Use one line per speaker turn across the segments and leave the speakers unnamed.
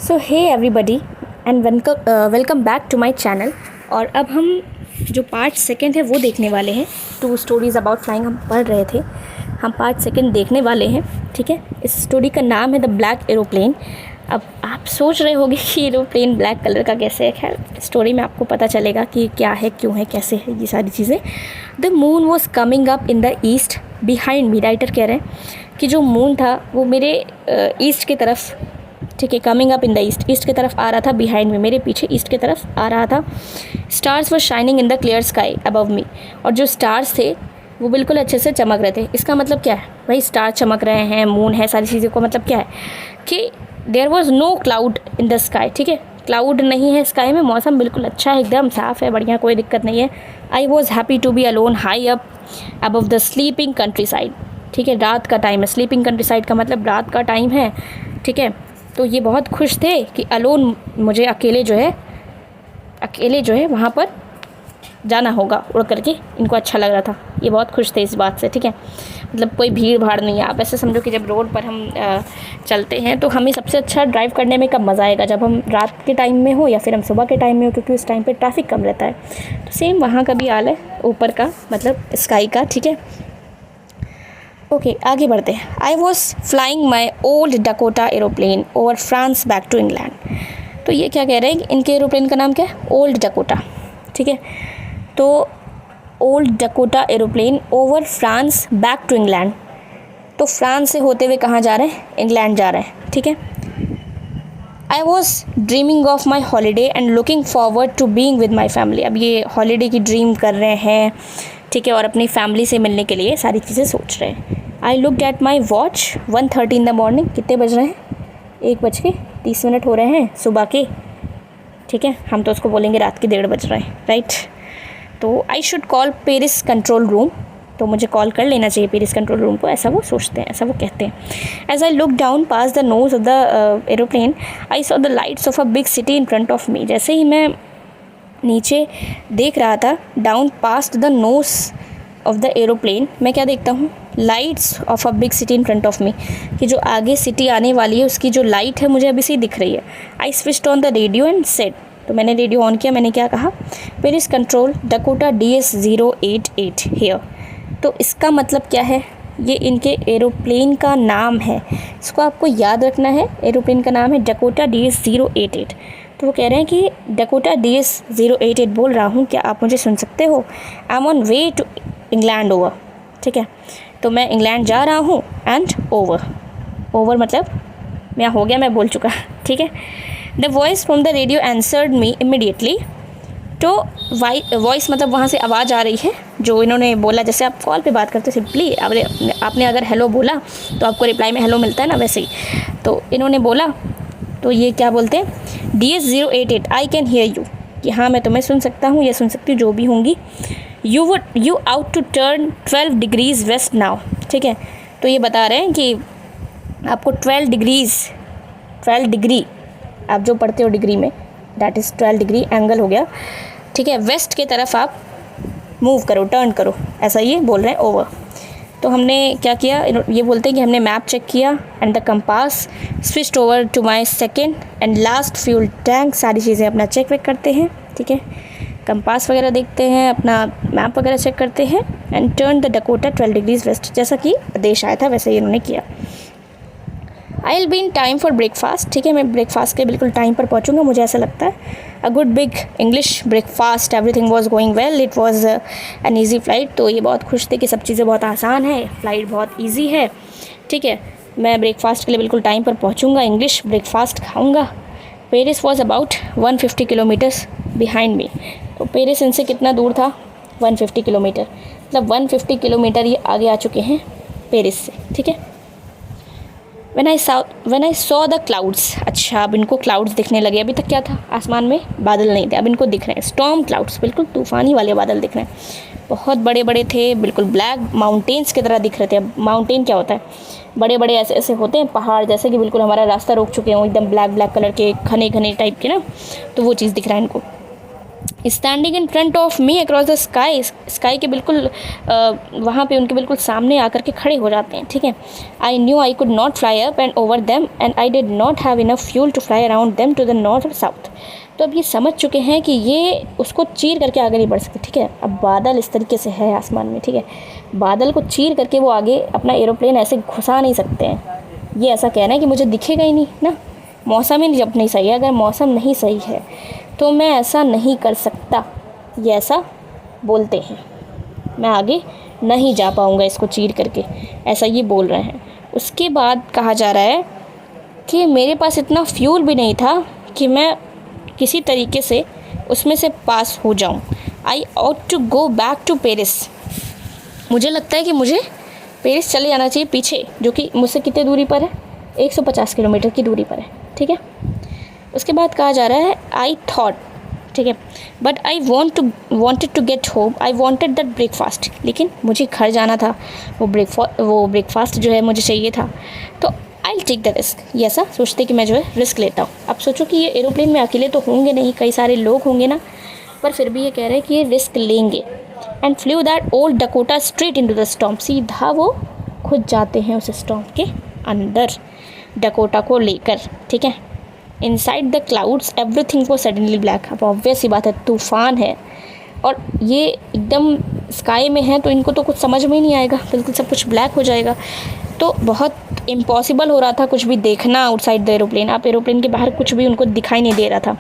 So hey everybody and welcome back to my channel. और अब हम जो पार्ट सेकंड है वो देखने वाले हैं। 2 स्टोरीज़ अबाउट फ्लाइंग हम पढ़ रहे थे, हम पार्ट सेकंड देखने वाले हैं। ठीक है, इस स्टोरी का नाम है द ब्लैक एरोप्लेन। अब आप सोच रहे होंगे कि एरोप्लेन ब्लैक कलर का कैसे है। खैर, स्टोरी में आपको पता चलेगा कि क्या है, क्यों है, कैसे है ये सारी चीज़ें। The moon was coming up in the east behind me. Writer कह रहे हैं कि जो मून था वो मेरे ईस्ट की तरफ, ठीक है, coming up in the east, east की तरफ आ रहा था, बिहाइंड में मेरे पीछे ईस्ट की तरफ आ रहा था। Stars were shining in the clear sky above मी। और जो स्टार्स थे वो बिल्कुल अच्छे से चमक रहे थे। इसका मतलब क्या है भाई, स्टार चमक रहे हैं, मून है, सारी चीज़ों का मतलब क्या है कि there was no cloud in the sky. ठीक है, क्लाउड नहीं है स्काई में, मौसम बिल्कुल अच्छा है, एकदम साफ़ है, बढ़िया, कोई दिक्कत नहीं है। I was happy to be alone high up above the sleeping countryside. ठीक है, रात का टाइम है, स्लीपिंग कंट्री साइड का मतलब रात का टाइम है। ठीक है, तो ये बहुत खुश थे कि अलोन, मुझे अकेले जो है वहाँ पर जाना होगा उड़ करके, इनको अच्छा लग रहा था, ये बहुत खुश थे इस बात से। ठीक है, मतलब कोई भीड़ भाड़ नहीं है। आप ऐसे समझो कि जब रोड पर हम चलते हैं तो हमें सबसे अच्छा ड्राइव करने में कब मज़ा आएगा, जब हम रात के टाइम में हो या फिर हम सुबह के टाइम में हो, क्योंकि उस टाइम पे ट्रैफिक कम रहता है। तो सेम वहाँ का भी हाल है, ऊपर का मतलब स्काई का। ठीक है, ओके, आगे बढ़ते हैं। I was flying my old Dakota aeroplane over France back to England. तो ये क्या कह रहे हैं कि इनके एरोप्लेन का नाम क्या है, ओल्ड डकोटा। ठीक है, तो old Dakota aeroplane over France back to England, तो फ्रांस से होते हुए कहाँ जा रहे हैं, इंग्लैंड जा रहे हैं। ठीक है, I was dreaming of my holiday and looking forward to being with my family. अब ये हॉलीडे की ड्रीम कर रहे हैं, ठीक है, और अपनी फैमिली से मिलने के लिए सारी चीज़ें सोच रहे हैं। I looked at my watch 1:30 in the morning. कितने बज रहे हैं, 1:30 हो रहे हैं सुबह के। ठीक है, हम तो उसको बोलेंगे रात के 1:30 बज रहे हैं, राइट। तो I should call Paris control room, तो मुझे कॉल कर लेना चाहिए पेरिस कंट्रोल रूम को, ऐसा वो सोचते हैं, ऐसा वो कहते हैं। As I look down pass the nose of the aeroplane I saw the lights of a big city in front of me. जैसे ही मैं नीचे देख रहा था, down past the nose of the aeroplane, मैं क्या देखता हूँ, lights of a big city in front of me, कि जो आगे सिटी आने वाली है उसकी जो लाइट है मुझे अभी से दिख रही है। I switched on the radio and said, तो मैंने रेडियो ऑन किया, मैंने क्या कहा, Paris control Dakota DS-088 here. तो इसका मतलब क्या है, ये इनके एरोप्लेन का नाम है, इसको आपको याद रखना है। एरोप्लेन का नाम है डकोटा DS-088। तो वो कह रहे हैं कि डकोटा DS-088 बोल रहा हूँ, क्या आप मुझे सुन सकते हो। I am on way to England over. ठीक है, तो मैं इंग्लैंड जा रहा हूँ, एंड ओवर मतलब मैं हो गया, मैं बोल चुका। ठीक है, the voice from the radio answered me immediately. तो वॉइस मतलब वहाँ से आवाज़ आ रही है, जो इन्होंने बोला, जैसे आप कॉल पे बात करते सिंपली आपने अगर हेलो बोला तो आपको रिप्लाई में हेलो मिलता है ना, वैसे ही। तो इन्होंने बोला, तो ये क्या बोलते हैं, DS-088 I can hear you, कि हाँ मैं तुम्हें सुन सकता हूँ या सुन सकती हूँ, जो भी होंगी। You out to turn 12 degrees west now. ठीक है, तो ये बता रहे हैं कि आपको 12 डिग्री आप जो पढ़ते हो डिग्री में, दैट इज़ 12 डिग्री एंगल हो गया। ठीक है, वेस्ट की तरफ आप मूव करो, टर्न करो, ऐसा ये बोल रहे हैं, ओवर। तो हमने क्या किया, ये बोलते हैं कि हमने मैप चेक किया and the compass switched over to my second and last fuel tank. सारी चीज़ें अपना चेक वेक करते हैं। ठीक है, कंपास वगैरह देखते हैं, अपना मैप वगैरह चेक करते हैं, and turn the Dakota 12 degrees west, जैसा कि आदेश आया था वैसे ही इन्होंने किया। I will be in time for breakfast. ठीक है, मैं ब्रेकफास्ट के बिल्कुल टाइम पर पहुंचूंगा, मुझे ऐसा लगता है। A good big English breakfast, everything was going well, it was an easy flight. तो ये बहुत खुश थे कि सब चीज़ें बहुत आसान है, फ़्लाइट बहुत ईजी है। ठीक है, मैं ब्रेकफास्ट के लिए बिल्कुल टाइम पर पहुँचूँगा, इंग्लिश ब्रेकफास्ट खाऊँगा। Paris was about 150 kilometres behind me. तो पेरिस इनसे कितना दूर था, 150 किलोमीटर, मतलब 150 किलोमीटर ये आगे आ चुके हैं पेरिस से। ठीक है, when I saw the clouds, अच्छा अब इनको क्लाउड्स दिखने लगे। अभी तक क्या था, आसमान में बादल नहीं थे, अब इनको दिख रहे हैं स्टॉर्म क्लाउड्स, बिल्कुल तूफ़ानी वाले बादल दिख रहे हैं, बहुत बड़े बड़े थे, बिल्कुल ब्लैक माउंटेन्स की तरह दिख रहे थे। अब माउंटेन क्या होता है, बड़े बड़े ऐसे ऐसे होते हैं पहाड़, जैसे कि बिल्कुल हमारा रास्ता रोक चुके हों, एकदम ब्लैक कलर के, घने घने टाइप के ना, तो वो चीज़ दिख रहा है इनको। Standing in front of me across the sky, sky के बिल्कुल वहाँ पे उनके बिल्कुल सामने आकर के खड़े हो जाते हैं, ठीक है। I knew I could not fly up and over them and I did not have enough fuel to fly around them to the north or south. तो अब ये समझ चुके हैं कि ये उसको चीर करके आगे नहीं बढ़ सकते, ठीक है। अब बादल इस तरीके से है आसमान में, ठीक है, बादल को चीर करके वो आगे अपना एरोप्लेन ऐसे घुसा नहीं सकते हैं। ये ऐसा कहना है कि मुझे दिखेगा ही नहीं ना, मौसम ही जब नहीं सही है, अगर मौसम नहीं सही है तो मैं ऐसा नहीं कर सकता, ये ऐसा बोलते हैं। मैं आगे नहीं जा पाऊँगा इसको चीर करके, ऐसा ये बोल रहे हैं। उसके बाद कहा जा रहा है कि मेरे पास इतना फ्यूल भी नहीं था कि मैं किसी तरीके से उसमें से पास हो जाऊँ। I ought to go back to Paris, मुझे लगता है कि मुझे पेरिस चले जाना चाहिए पीछे, जो कि मुझसे कितने दूरी पर है, 150 किलोमीटर की दूरी पर है, ठीक है। उसके बाद कहा जा रहा है आई थॉट, ठीक है, but I wanted to get home, I wanted that breakfast, लेकिन मुझे घर जाना था, वो ब्रेकफास्ट जो है मुझे चाहिए था, तो आई टेक द रिस्क, ये ऐसा सोचते कि मैं जो है रिस्क लेता हूँ। अब सोचो कि ये एरोप्लेन में अकेले तो होंगे नहीं, कई सारे लोग होंगे ना, पर फिर भी ये कह रहे हैं कि ये रिस्क लेंगे। And flu that old Dakota straight into the storm, सीधा वो खुद जाते हैं उस स्टॉर्म के अंदर डकोटा को लेकर, ठीक है। इनसाइड द क्लाउड्स एवरीथिंग वो सडनली ब्लैक, अब ऑब्वियस ही बात है, तूफ़ान है और ये एकदम स्काई में है तो इनको तो कुछ समझ में ही नहीं आएगा, बिल्कुल सब कुछ ब्लैक हो जाएगा। तो बहुत इम्पॉसिबल हो रहा था कुछ भी देखना आउटसाइड द एरोप्लेन। आप एरोप्लेन के बाहर कुछ भी उनको दिखाई नहीं दे रहा था।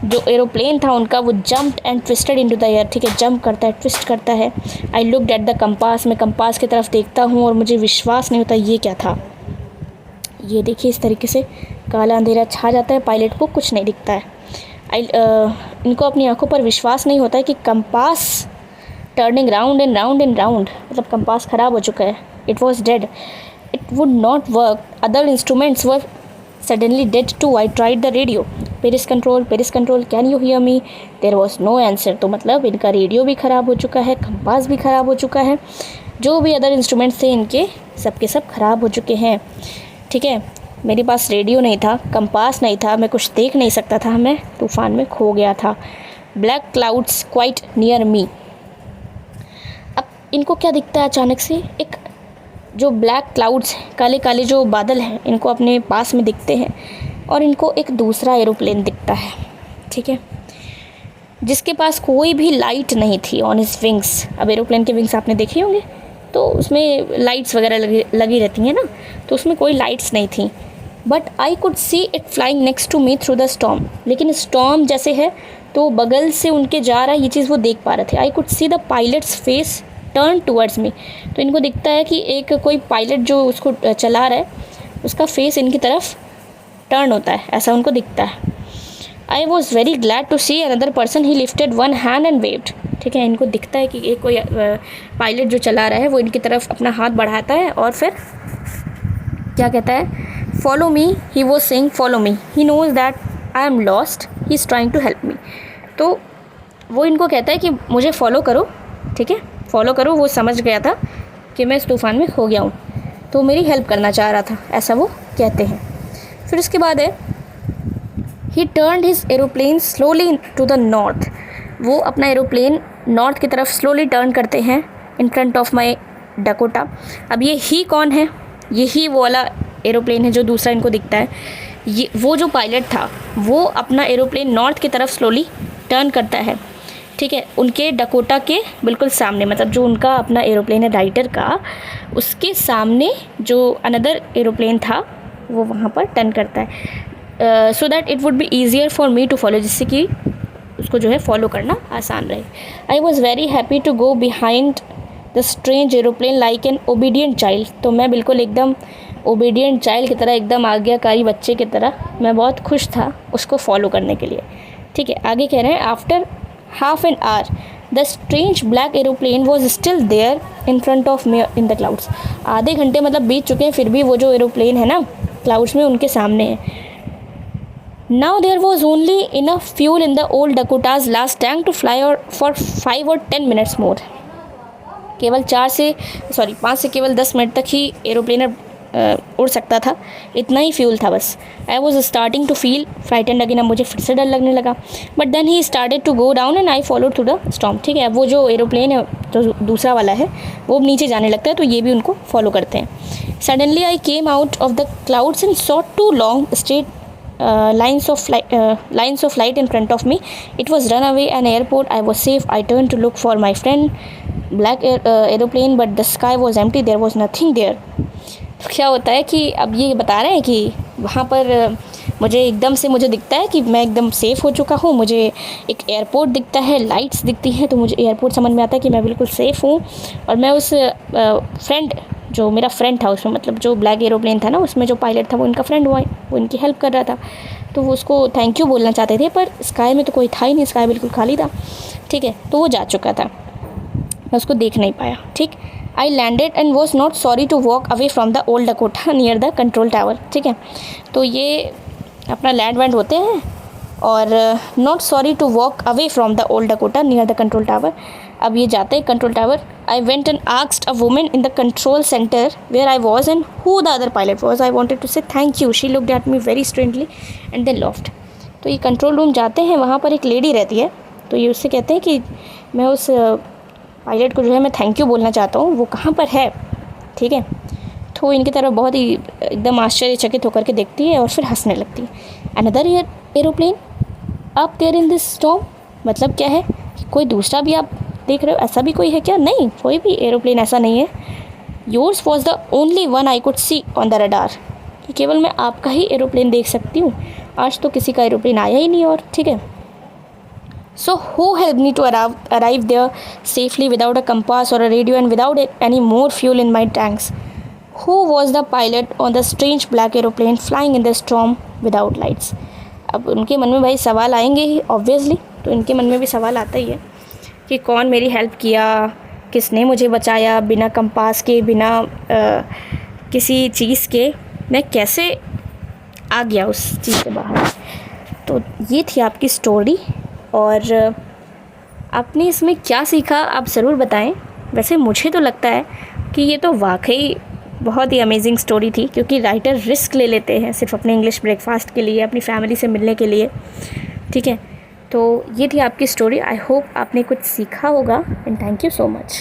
जो एरोप्लेन था उनका वो jumped and twisted into the air, ठीक है, जंप करता है, ट्विस्ट करता है। I looked at the compass, मैं कंपास की तरफ देखता हूँ और मुझे विश्वास नहीं होता ये क्या था। ये देखिए इस तरीके से काला अंधेरा छा जाता है, पायलट को कुछ नहीं दिखता है। इनको अपनी आंखों पर विश्वास नहीं होता है कि compass turning round and round and round, मतलब कंपास ख़राब हो चुका है। It was dead, it would not work, other instruments were suddenly dead too. I tried the radio, Paris control can you hear me, there was no answer. तो मतलब इनका radio भी ख़राब हो चुका है, कंपास भी ख़राब हो चुका है, जो भी अदर इंस्ट्रूमेंट्स थे इनके सब के सब ख़राब हो चुके हैं, ठीक है। मेरे पास रेडियो नहीं था, कंपास नहीं था, मैं कुछ देख नहीं सकता था, मैं तूफ़ान में खो गया था। Black clouds quite near me, अब इनको क्या दिखता है अचानक से, एक जो ब्लैक क्लाउड्स काले काले जो बादल हैं इनको अपने पास में दिखते हैं और इनको एक दूसरा एरोप्लेन दिखता है, ठीक है, जिसके पास कोई भी लाइट नहीं थी ऑन हिज विंग्स। अब एरोप्लेन के विंग्स आपने देखे होंगे तो उसमें लाइट्स वगैरह लगी रहती हैं ना, तो उसमें कोई लाइट्स नहीं थी। But I could see it flying next to me through the storm, लेकिन स्टॉर्म जैसे है तो बगल से उनके जा रहा है, ये चीज़ वो देख पा रहे थे। आई could see the pilots face turn towards me, तो इनको दिखता है कि एक कोई पायलट जो उसको चला रहा है उसका फेस इनकी तरफ टर्न होता है, ऐसा उनको दिखता है। I was very glad to see another person, he lifted one hand and waved, ठीक है, इनको दिखता है कि एक कोई पायलट जो चला रहा है वो इनकी तरफ अपना हाथ बढ़ाता है और फिर क्या कहता है, follow me, he was saying follow me, he knows that I am lost, he is trying to help me. तो वो इनको कहता है कि मुझे फॉलो करो, ठीक है, फॉलो करो। वो समझ गया था कि मैं इस तूफ़ान में खो गया हूँ तो मेरी हेल्प करना चाह रहा था, ऐसा वो कहते हैं। फिर उसके बाद है he turned his aeroplane slowly to the north, वो अपना एरोप्लेन नॉर्थ की तरफ स्लोली टर्न करते हैं इन फ्रंट ऑफ माई डकोटा। अब ये ही कौन है, यही वो वाला एरोप्लेन है जो दूसरा इनको दिखता है। ये वो जो पायलट था वो अपना एरोप्लेन नॉर्थ की तरफ स्लोली टर्न करता है, ठीक है, उनके डकोटा के बिल्कुल सामने, मतलब जो उनका अपना एरोप्लेन है राइटर का, उसके सामने जो अनदर एरोप्लेन था वो वहाँ पर टर्न करता है, so that it would be easier for me to follow, जिससे कि उसको जो है फॉलो करना आसान रहे। I was very happy to go behind the strange aeroplane like an obedient child, तो मैं बिल्कुल एकदम ओबीडियंट चाइल्ड की तरह, एकदम आज्ञाकारी बच्चे की तरह मैं बहुत खुश था उसको फॉलो करने के लिए, ठीक है। आगे कह रहे हैं after half an hour the strange black aeroplane was still there in front of me in the clouds, आधे घंटे मतलब बीत चुके हैं फिर भी वो जो एरोप्लेन है ना क्लाउड्स में उनके सामने है। Now there was only enough fuel in the old Dakota's last tank to fly for 5 or 10 minutes more, केवल 5 से केवल 10 मिनट तक ही एरोप्लेनर उड़ सकता था, इतना ही फ्यूल था बस। I was starting to feel frightened again, अब मुझे फिर से डर लगने लगा। But then he started to go down and I followed through the storm. ठीक है, अब वो जो एरोप्लेन है जो दूसरा वाला है वो नीचे जाने लगता है, तो ये भी उनको फॉलो करते हैं। Suddenly I came out of the clouds and saw two long straight lines of light in front of me. It was runaway an airport. I was safe. I turned to look for my friend black aeroplane, but the sky was empty. There was nothing there. तो क्या होता है कि अब ये बता रहे हैं कि वहाँ पर मुझे एकदम से मुझे दिखता है कि मैं एकदम सेफ़ हो चुका हूँ। मुझे एक एयरपोर्ट दिखता है, लाइट्स दिखती हैं, तो मुझे एयरपोर्ट समझ में आता है कि मैं बिल्कुल सेफ़ हूँ। और मैं उस फ्रेंड, जो मेरा फ्रेंड था उसमें, मतलब जो ब्लैक एरोप्लेन था ना उसमें जो पायलट था वो इनका फ्रेंड हुआ है, वो इनकी हेल्प कर रहा था। तो वो उसको थैंक यू बोलना चाहते थे, पर स्काई में तो कोई था ही नहीं, स्काई बिल्कुल खाली था। ठीक है, तो वो जा चुका था, मैं उसको देख नहीं पाया। ठीक, I landed and was not sorry to walk away from the old Dakota near the control tower. ठीक है, तो ये अपना लैंड वैंड होते हैं और not sorry to walk away from the old Dakota near the control tower. अब ये जाते हैं control tower. I went and asked a woman in the control centre where I was and who the other pilot was. I wanted to say thank you. She looked at me very strangely and then laughed. तो ये control room जाते हैं, वहाँ पर एक lady रहती है, तो ये उससे कहते हैं कि मैं उस पायलट को जो है मैं थैंक यू बोलना चाहता हूँ, वो कहाँ पर है। ठीक है, तो इनकी तरफ बहुत ही एकदम आश्चर्यचकित होकर के देखती है और फिर हंसने लगती है। Another aeroplane up there in this storm, मतलब क्या है कि कोई दूसरा भी आप देख रहे हो, ऐसा भी कोई है क्या? नहीं, कोई भी एरोप्लेन ऐसा नहीं है। Yours was the only one I could C on the radar, कि केवल मैं आपका ही एरोप्लेन देख सकती हूँ, आज तो किसी का एरोप्लेन आया ही नहीं। और ठीक है, so who helped me to arrive there safely without a compass or a radio and without any more fuel in my tanks? Who was the pilot on the strange black aeroplane flying in the storm without lights? अब उनके मन में भाई सवाल आएंगे ही obviously, तो इनके मन में भी सवाल आता ही है कि कौन मेरी हेल्प किया, किसने मुझे बचाया, बिना कंपास के, बिना किसी चीज़ के मैं कैसे आ गया उस चीज़ से बाहर। तो ये थी आपकी स्टोरी, और आपने इसमें क्या सीखा आप ज़रूर बताएं। वैसे मुझे तो लगता है कि ये तो वाकई बहुत ही अमेजिंग स्टोरी थी, क्योंकि राइटर रिस्क ले लेते हैं सिर्फ अपने इंग्लिश ब्रेकफास्ट के लिए, अपनी फैमिली से मिलने के लिए। ठीक है, तो ये थी आपकी स्टोरी। आई होप आपने कुछ सीखा होगा and thank you so much.